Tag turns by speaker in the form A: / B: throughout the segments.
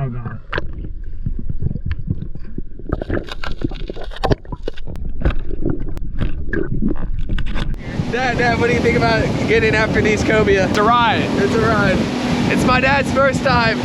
A: I got it.
B: Dad, what do you think about getting after these cobia?
A: It's a ride.
B: It's a ride. It's my dad's first time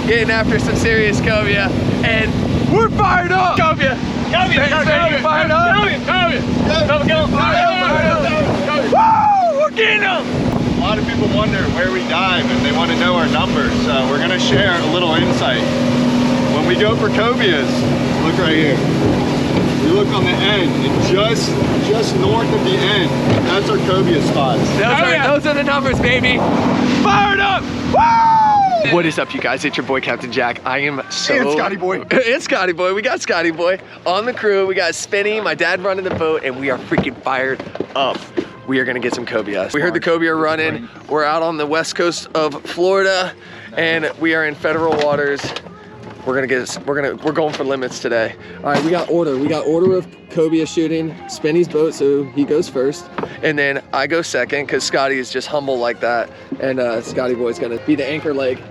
B: getting after some serious cobia, and we're fired up. Cobia. Cobia. Fired up.
A: Cobia.
B: Woo! We're getting them.
C: A lot of people wonder where we dive and they want to know our numbers, so we're going to share a little insight. When we go for cobias, look right here. We look on the end, and just north of the end, that's our cobia spots.
B: Those are the numbers, baby. Fired up. Woo! What is up, you guys? It's your boy, Captain Jack. I am so...
C: And Scotty Boy.
B: It's Scotty Boy. We got Scotty Boy on the crew. We got Spinny, my dad running the boat, and we are freaking fired up. We are gonna get some cobia. We heard the cobia running. We're out on the west coast of Florida, and we are in federal waters. We're going for limits today. All right, we got order. We got order of cobia shooting. Spinny's boat, so he goes first, and then I go second because Scotty is just humble like that, and Scotty Boy's gonna be the anchor leg.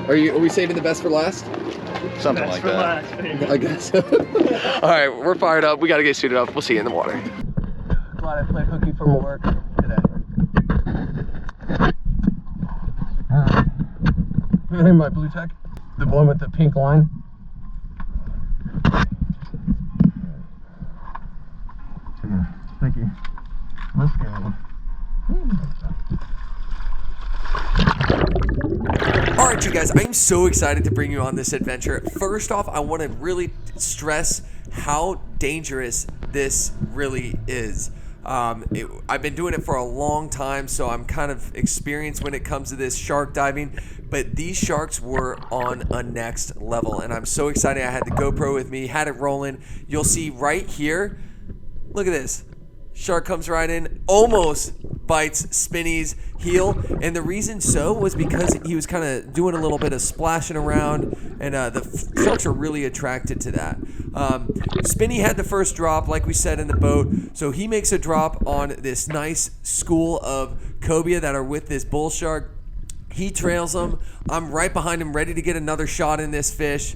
B: Are we saving the best for last?
C: Something like that.
B: I guess. All right, we're fired up. We gotta get suited up. We'll see you in the water. Glad I played hooky for work today. Hear my blue tech? The one with the pink line. Thank you. Let's go. All right, you guys, I'm so excited to bring you on this adventure. First off, I want to really stress how dangerous this really is. I've been doing it for a long time, so I'm kind of experienced when it comes to this shark diving, but these sharks were on a next level, and I'm so excited. I had the GoPro with me, had it rolling. You'll see right here, look at this. Shark comes right in, almost bites Spinny's heel, and the reason so was because he was kind of doing a little bit of splashing around, and the sharks are really attracted to that. Spinny had the first drop, like we said, in the boat, so he makes a drop on this nice school of cobia that are with this bull shark. He trails them. I'm right behind him, ready to get another shot in this fish.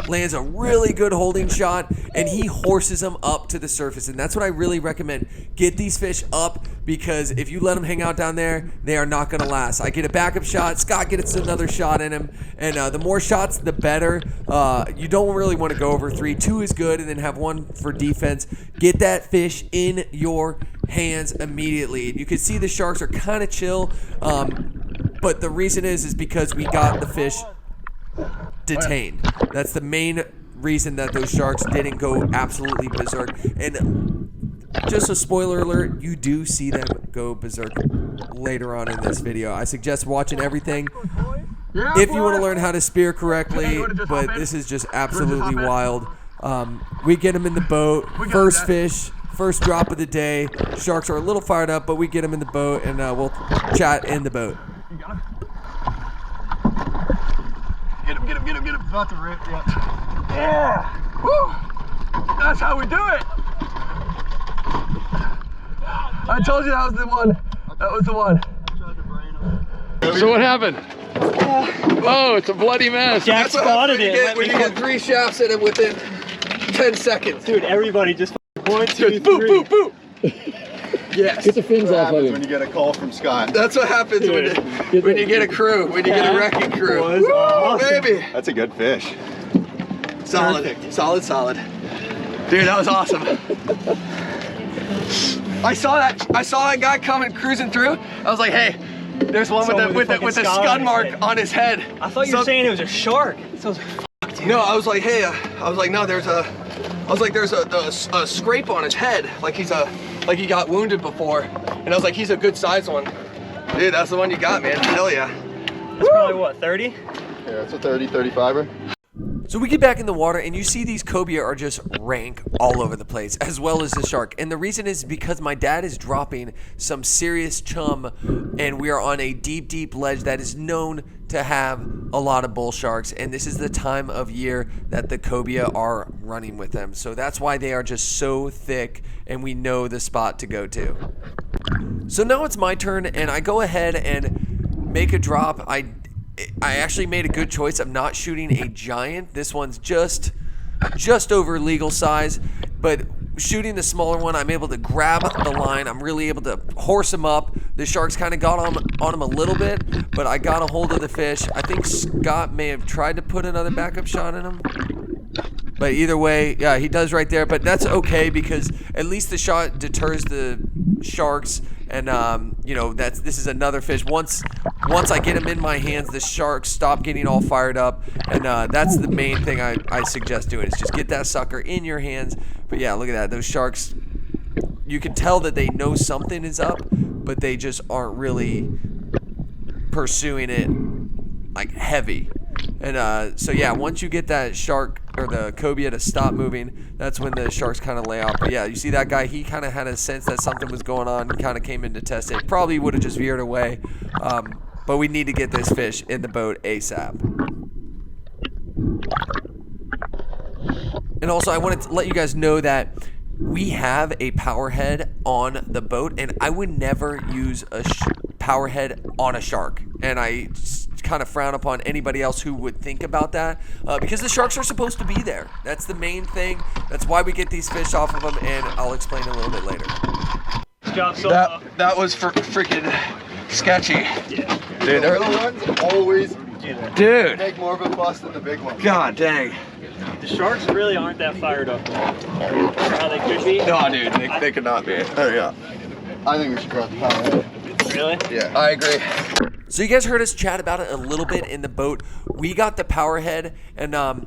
B: Lands a really good holding shot, and he horses them up to the surface, and that's what I really recommend. Get these fish up, because if you let them hang out down there, they are not going to last. I get a backup shot, Scott gets another shot in him, and the more shots, the better. You don't really want to go over 3. 2 is good, and then have 1 for defense. Get that fish in your hands immediately. And you can see the sharks are kind of chill, but the reason is because we got the fish detained. That's the main reason that those sharks didn't go absolutely berserk. And just a spoiler alert, you do see them go berserk later on in this video. I suggest watching everything if you want to learn how to spear correctly, but this is just absolutely wild. We get them in the boat, first fish, first drop of the day. Sharks are a little fired up, but we get them in the boat, and we'll chat in the boat.
C: Get him. About to rip, yeah.
B: Yeah! Woo! That's how we do it! I told you that was the one. That was the one. So what happened? Oh, it's a bloody mess.
A: Jack spotted it.
B: When you get 3 shafts in it within 10 seconds.
A: Dude, everybody just 1, 2, 3.
B: Boop, boop, boop. Yes.
D: Get the fins off of him.
C: When you get a call from Scott.
B: That's what happens when you get a crew, when you get a wrecking crew. Woo,
A: awesome.
B: baby.
C: That's a good fish.
B: Solid.
A: Perfect.
B: Solid. Dude, that was awesome. I saw that guy coming cruising through. I was like, hey, there's one with a scud mark on his head.
A: I thought you were saying it was a shark. So I was like,
B: no, I was like, hey, no, there's a scrape on his head, like he got wounded before, and I was like, he's a good size one. Dude, that's the one you got, man. Hell yeah.
A: That's probably what, 30?
C: Yeah, it's a 30, 35er.
B: So we get back in the water, and you see these cobia are just rank all over the place, as well as the shark. And the reason is because my dad is dropping some serious chum, and we are on a deep, deep ledge that is known to have a lot of bull sharks. And this is the time of year that the cobia are running with them. So that's why they are just so thick, and we know the spot to go to. So now it's my turn, and I go ahead and make a drop. I I actually made a good choice of not shooting a giant. This one's just over legal size, but shooting the smaller one, I'm able to grab the line. I'm really able to horse him up. The sharks kind of got on him a little bit, but I got a hold of the fish. I think Scott may have tried to put another backup shot in him. But either way, yeah, he does right there. But that's okay because at least the shot deters the sharks. And you know, this is another fish. Once I get him in my hands, the sharks stop getting all fired up. And that's the main thing I suggest doing, is just get that sucker in your hands. But yeah, look at that. Those sharks, you can tell that they know something is up, but they just aren't really pursuing it like heavy. And so yeah, once you get that shark or the cobia to stop moving, that's when the sharks kind of lay off. But yeah, you see that guy, he kind of had a sense that something was going on and kind of came in to test it. Probably would have just veered away, but we need to get this fish in the boat ASAP. And also, I wanted to let you guys know that we have a Powerhead on the boat, and I would never use a Powerhead on a shark. And I kind of frown upon anybody else who would think about that, because the sharks are supposed to be there. That's the main thing. That's why we get these fish off of them, and I'll explain a little bit later.
A: Good job, so
C: That was freaking sketchy.
A: yeah.
C: Dude, the little ones always
B: Dude,
C: make more of a fuss than the big ones.
B: god dang.
A: The sharks really aren't that fired up how they could be.
C: No, dude, they could not be. Oh, yeah. I think we should grab the Powerhead.
A: Really?
C: Yeah. I agree.
B: So you guys heard us chat about it a little bit in the boat. We got the Powerhead, and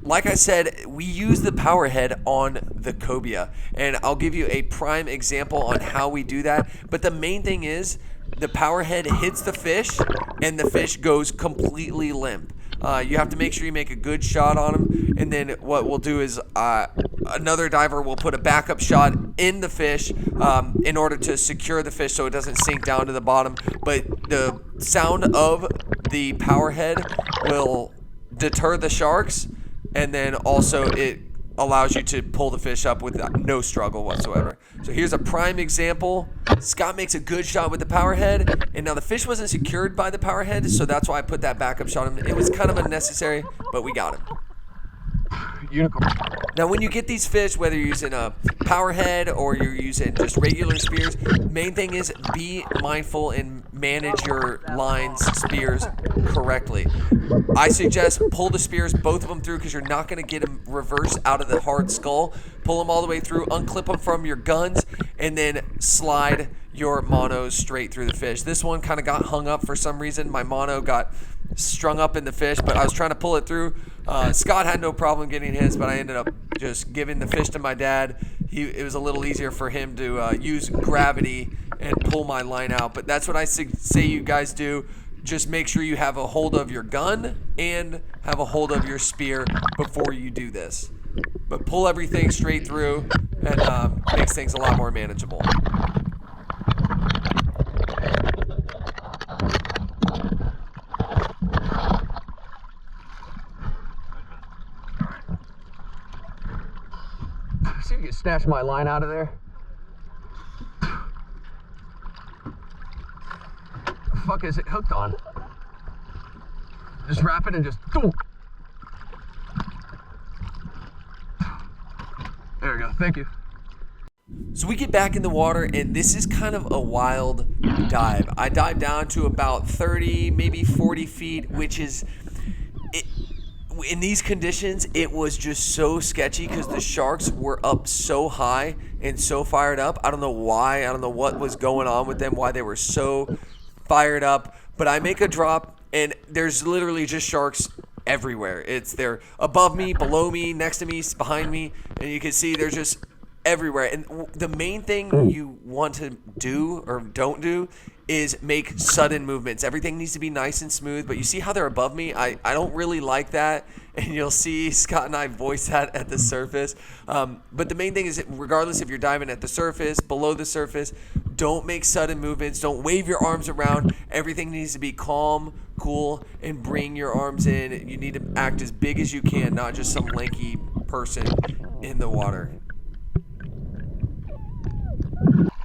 B: like I said, we use the Powerhead on the cobia, and I'll give you a prime example on how we do that. But the main thing is, the Powerhead hits the fish, and the fish goes completely limp. You have to make sure you make a good shot on him, and then what we'll do is another diver will put a backup shot in the fish in order to secure the fish so it doesn't sink down to the bottom. But the sound of the Powerhead will deter the sharks, and then also it allows you to pull the fish up with no struggle whatsoever. So here's a prime example. Scott makes a good shot with the Powerhead, and now the fish wasn't secured by the Powerhead, so that's why I put that backup shot in. It was kind of unnecessary, but we got him.
C: Unicorn.
B: Now when you get these fish, whether you're using a Powerhead or you're using just regular spears, main thing is be mindful and manage your lines, spears correctly. I suggest pull the spears, both of them through, because you're not going to get them reverse out of the hard skull. Pull them all the way through, unclip them from your guns, and then slide your monos straight through the fish. This one kind of got hung up for some reason. My mono got strung up in the fish, but I was trying to pull it through. Scott had no problem getting his, but I ended up just giving the fish to my dad. It was a little easier for him to use gravity and pull my line out. But that's what I say you guys do. Just make sure you have a hold of your gun and have a hold of your spear before you do this. But pull everything straight through, and makes things a lot more manageable. See if you can snatch my line out of there. The fuck is it hooked on? Just wrap it and just boom. There we go, thank you. So we get back in the water, and this is kind of a wild dive. I dive down to about 30, maybe 40 feet, which is, in these conditions, it was just so sketchy because the sharks were up so high and so fired up. I don't know why. I don't know what was going on with them, why they were so fired up. But I make a drop, and there's literally just sharks everywhere. They're above me, below me, next to me, behind me, and you can see they're just everywhere. And the main thing you want to do or don't do is make sudden movements. Everything needs to be nice and smooth, but you see how they're above me? I don't really like that, and you'll see Scott and I voice that at the surface. But the main thing is, regardless if you're diving at the surface, below the surface, don't make sudden movements. Don't wave your arms around. Everything needs to be calm, cool, and bring your arms in. You need to act as big as you can, not just some lanky person in the water.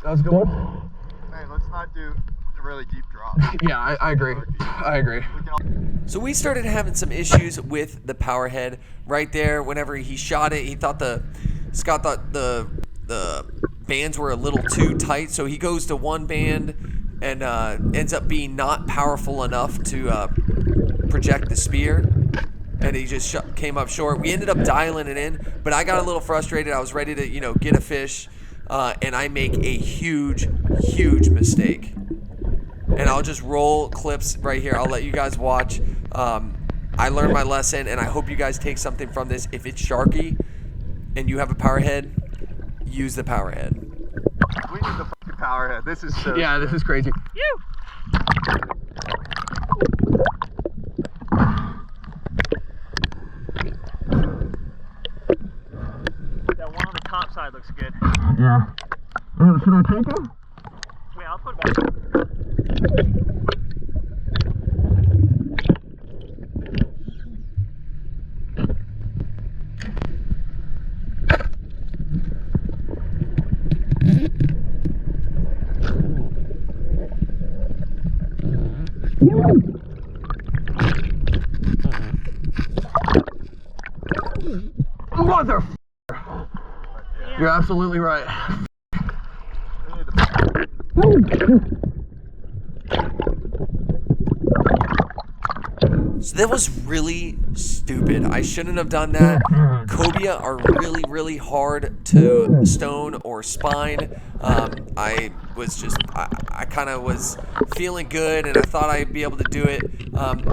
D: How's it going?
C: Hey, let's not do really deep drop.
B: Yeah, I agree. I agree. So we started having some issues with the Powerhead right there. Whenever he shot it, Scott thought the bands were a little too tight, so he goes to one band and ends up being not powerful enough to project the spear, and he just came up short. We ended up dialing it in, but I got a little frustrated. I was ready to, get a fish, and I make a huge mistake. And I'll just roll clips right here. I'll let you guys watch. I learned my lesson, and I hope you guys take something from this. If it's sharky and you have a Powerhead, use the Powerhead.
C: We need the fucking Powerhead. This is so
B: Yeah, this is crazy.
A: That one on the top side looks good.
B: Yeah. Should I take it?
A: Wait, I'll put it back.
B: Mother. You're absolutely right. So that was really stupid. I shouldn't have done that. Cobia are really hard to stone or spine. I kind of was feeling good, and I thought I'd be able to do it.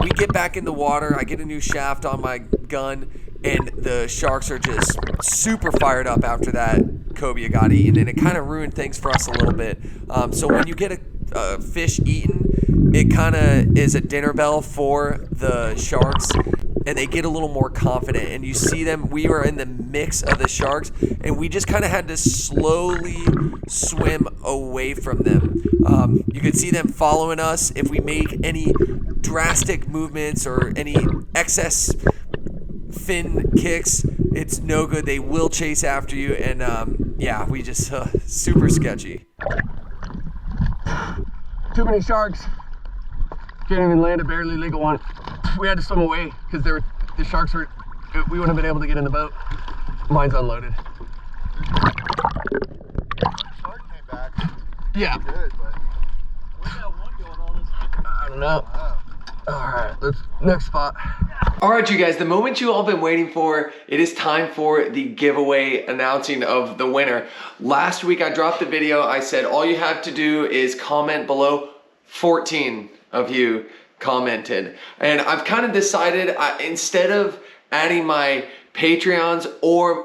B: We get back in the water. I get a new shaft on my gun, and the sharks are just super fired up after that cobia got eaten, and it kind of ruined things for us a little bit. So when you get a fish eaten, it kind of is a dinner bell for the sharks, and they get a little more confident. And you see them, we were in the mix of the sharks, and we just kind of had to slowly swim away from them. You could see them following us. If we make any drastic movements or any excess fin kicks, it's no good. They will chase after you, and yeah, we just super sketchy. Too many sharks. Can't even land a barely legal one. We had to swim away because the sharks were. We wouldn't have been able to get in the boat. Mine's unloaded.
C: Shark came back.
B: Yeah.
C: Good, but
A: Where's that one going all this?
B: I don't know. All right, let's next spot. All right, you guys, the moment you all been waiting for, it is time for the giveaway announcing of the winner. Last week I dropped the video. I said all you have to do is comment below. 14 of you commented, and I've kind of decided instead of adding my Patreons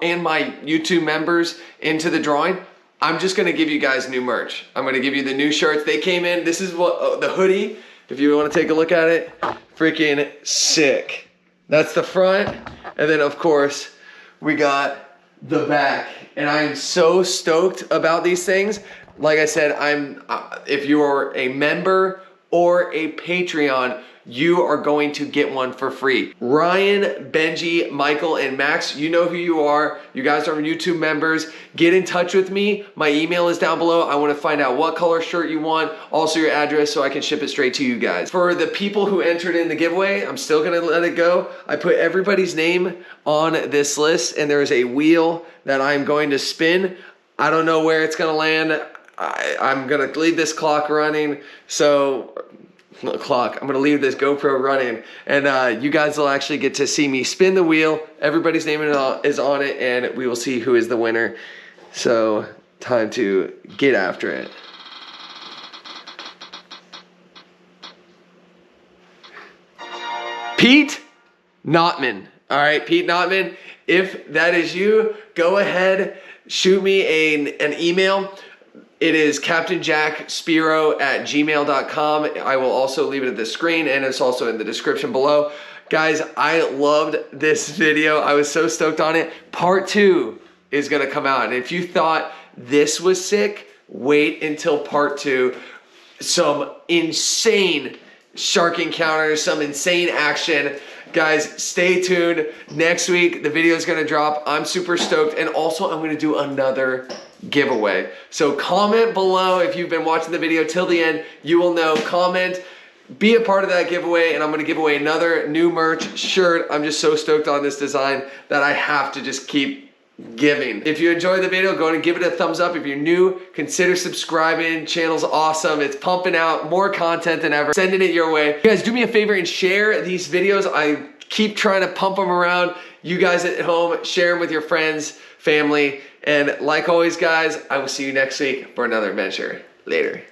B: and my YouTube members into the drawing, I'm just gonna give you guys new merch. I'm gonna give you the new shirts. They came in. This is what the hoodie, if you want to take a look at it, freaking sick. That's the front, and then of course we got the back, and I am so stoked about these things. Like I said, if you are a member or a Patreon, you are going to get one for free. Ryan, Benji, Michael, and Max, you know who you are. You guys are YouTube members. Get in touch with me. My email is down below. I want to find out what color shirt you want, also your address, so I can ship it straight to you guys. For the people who entered in the giveaway, I'm still gonna let it go. I put everybody's name on this list, and there is a wheel that I'm going to spin. I don't know where it's gonna land. I'm gonna leave this clock running, so I'm gonna leave this GoPro running, and you guys will actually get to see me spin the wheel. Everybody's name is on it, and we will see who is the winner. So time to get after it. Pete Notman. All right, Pete Notman, if that is you, go ahead, shoot me an email. It is CaptainJackSpearo@gmail.com. I will also leave it at the screen, and it's also in the description below. Guys, I loved this video. I was so stoked on it. Part 2 is gonna come out, and if you thought this was sick, wait until part 2. Some insane shark encounters, some insane action. Guys, stay tuned. Next week, the video is going to drop. I'm super stoked. And also, I'm going to do another giveaway. So comment below if you've been watching the video till the end. You will know. Comment. Be a part of that giveaway, and I'm going to give away another new merch shirt. I'm just so stoked on this design that I have to just keep giving. If you enjoyed the video, go ahead and give it a thumbs up. If you're new, consider subscribing. Channel's awesome. It's pumping out more content than ever. Sending it your way. You guys, do me a favor and share these videos. I keep trying to pump them around. You guys at home, share them with your friends, family, and like always, guys, I will see you next week for another adventure. Later.